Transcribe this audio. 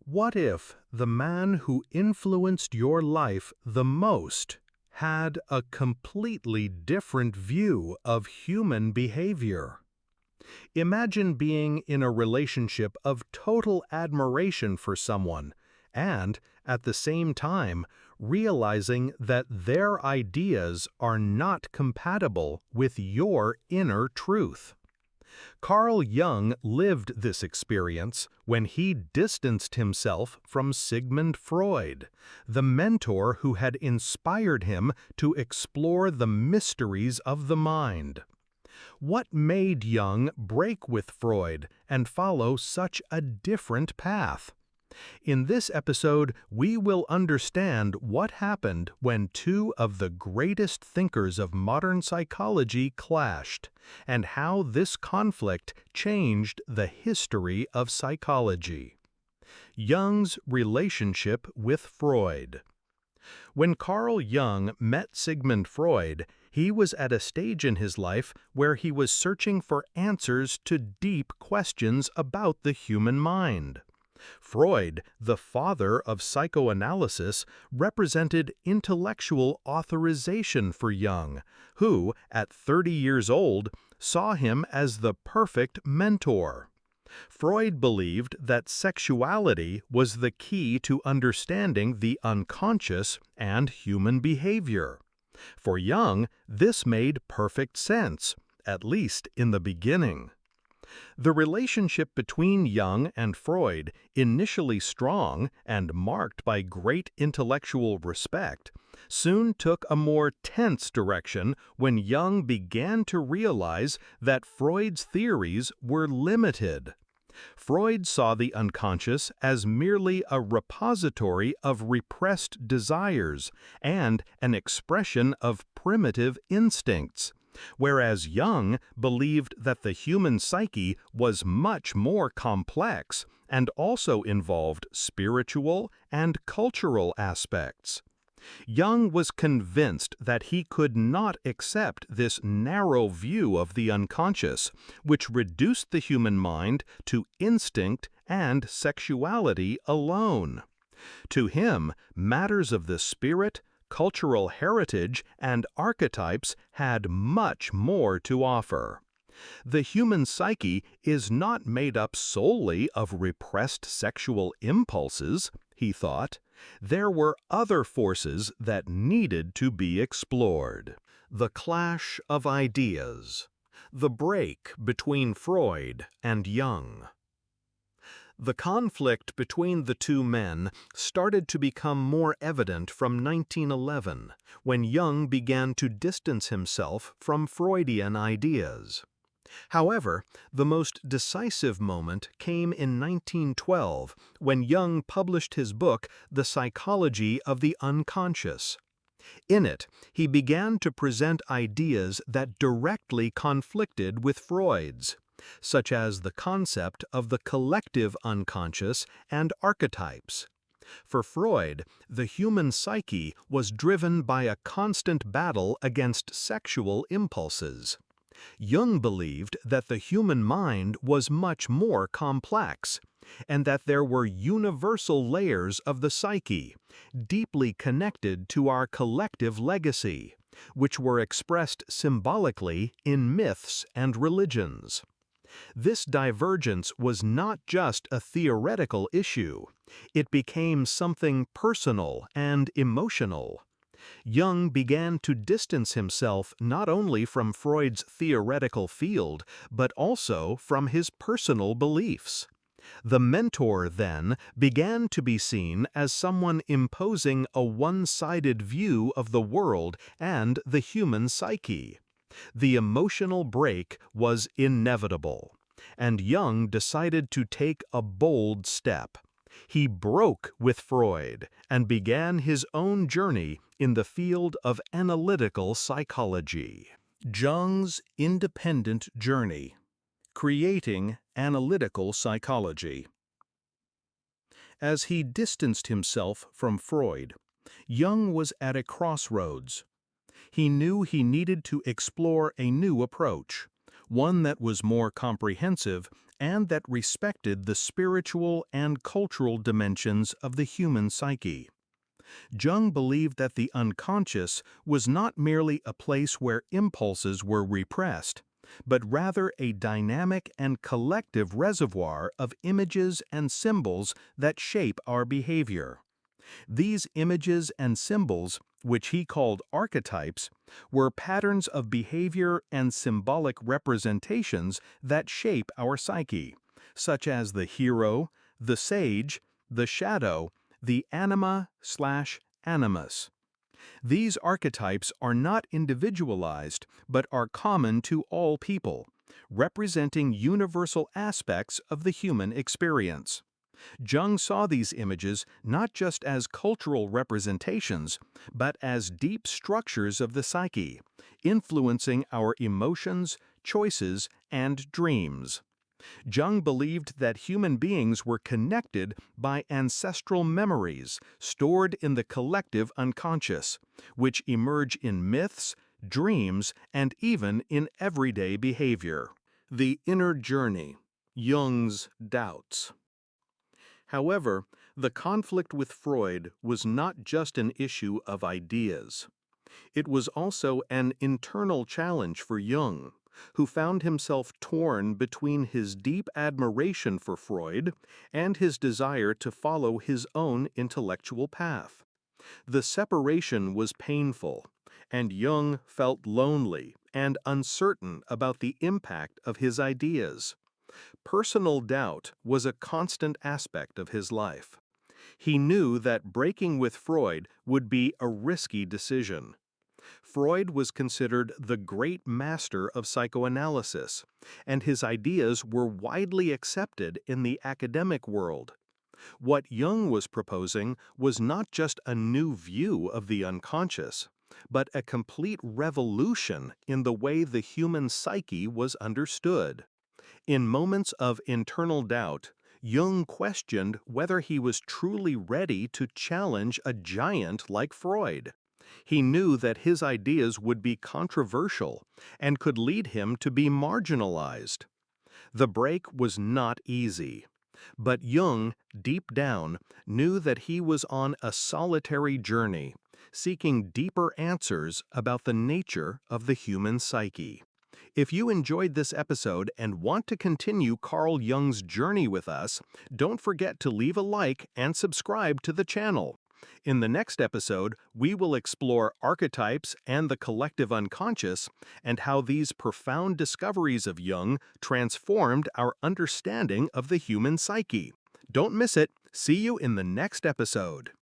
What if the man who influenced your life the most had a completely different view of human behavior? Imagine being in a relationship of total admiration for someone and, at the same time, realizing that their ideas are not compatible with your inner truth. Carl Jung lived this experience when he distanced himself from Sigmund Freud, the mentor who had inspired him to explore the mysteries of the mind. What made Jung break with Freud and follow such a different path? In this episode, we will understand what happened when two of the greatest thinkers of modern psychology clashed, and how this conflict changed the history of psychology. Jung's relationship with Freud. When Carl Jung met Sigmund Freud, he was at a stage in his life where he was searching for answers to deep questions about the human mind. Freud, the father of psychoanalysis, represented intellectual authorization for Jung, who, at 30 years old, saw him as the perfect mentor. Freud believed that sexuality was the key to understanding the unconscious and human behavior. For Jung, this made perfect sense, at least in the beginning. The relationship between Jung and Freud, initially strong and marked by great intellectual respect, soon took a more tense direction when Jung began to realize that Freud's theories were limited. Freud saw the unconscious as merely a repository of repressed desires and an expression of primitive instincts, whereas Jung believed that the human psyche was much more complex and also involved spiritual and cultural aspects. Jung was convinced that he could not accept this narrow view of the unconscious, which reduced the human mind to instinct and sexuality alone. To him, matters of the spirit, cultural heritage, and archetypes had much more to offer. The human psyche is not made up solely of repressed sexual impulses, he thought. There were other forces that needed to be explored. The clash of ideas. The break between Freud and Jung. The conflict between the two men started to become more evident from 1911, when Jung began to distance himself from Freudian ideas. However, the most decisive moment came in 1912, when Jung published his book, The Psychology of the Unconscious. In it, he began to present ideas that directly conflicted with Freud's, such as the concept of the collective unconscious and archetypes. For Freud, the human psyche was driven by a constant battle against sexual impulses. Jung believed that the human mind was much more complex, and that there were universal layers of the psyche, deeply connected to our collective legacy, which were expressed symbolically in myths and religions. This divergence was not just a theoretical issue, it became something personal and emotional. Jung began to distance himself not only from Freud's theoretical field, but also from his personal beliefs. The mentor, then, began to be seen as someone imposing a one-sided view of the world and the human psyche. The emotional break was inevitable, and Jung decided to take a bold step. He broke with Freud and began his own journey in the field of analytical psychology. Jung's independent journey. Creating analytical psychology. As he distanced himself from Freud, Jung was at a crossroads. He knew he needed to explore a new approach, one that was more comprehensive and that respected the spiritual and cultural dimensions of the human psyche. Jung believed that the unconscious was not merely a place where impulses were repressed, but rather a dynamic and collective reservoir of images and symbols that shape our behavior. These images and symbols, which he called archetypes, were patterns of behavior and symbolic representations that shape our psyche, such as the hero, the sage, the shadow, the anima/animus. These archetypes are not individualized, but are common to all people, representing universal aspects of the human experience. Jung saw these images not just as cultural representations, but as deep structures of the psyche, influencing our emotions, choices, and dreams. Jung believed that human beings were connected by ancestral memories stored in the collective unconscious, which emerge in myths, dreams, and even in everyday behavior. The inner journey, Jung's doubts. However, the conflict with Freud was not just an issue of ideas. It was also an internal challenge for Jung, who found himself torn between his deep admiration for Freud and his desire to follow his own intellectual path. The separation was painful, and Jung felt lonely and uncertain about the impact of his ideas. Personal doubt was a constant aspect of his life. He knew that breaking with Freud would be a risky decision. Freud was considered the great master of psychoanalysis, and his ideas were widely accepted in the academic world. What Jung was proposing was not just a new view of the unconscious, but a complete revolution in the way the human psyche was understood. In moments of internal doubt, Jung questioned whether he was truly ready to challenge a giant like Freud. He knew that his ideas would be controversial and could lead him to be marginalized. The break was not easy, but Jung, deep down, knew that he was on a solitary journey, seeking deeper answers about the nature of the human psyche. If you enjoyed this episode and want to continue Carl Jung's journey with us, don't forget to leave a like and subscribe to the channel. In the next episode, we will explore archetypes and the collective unconscious and how these profound discoveries of Jung transformed our understanding of the human psyche. Don't miss it. See you in the next episode.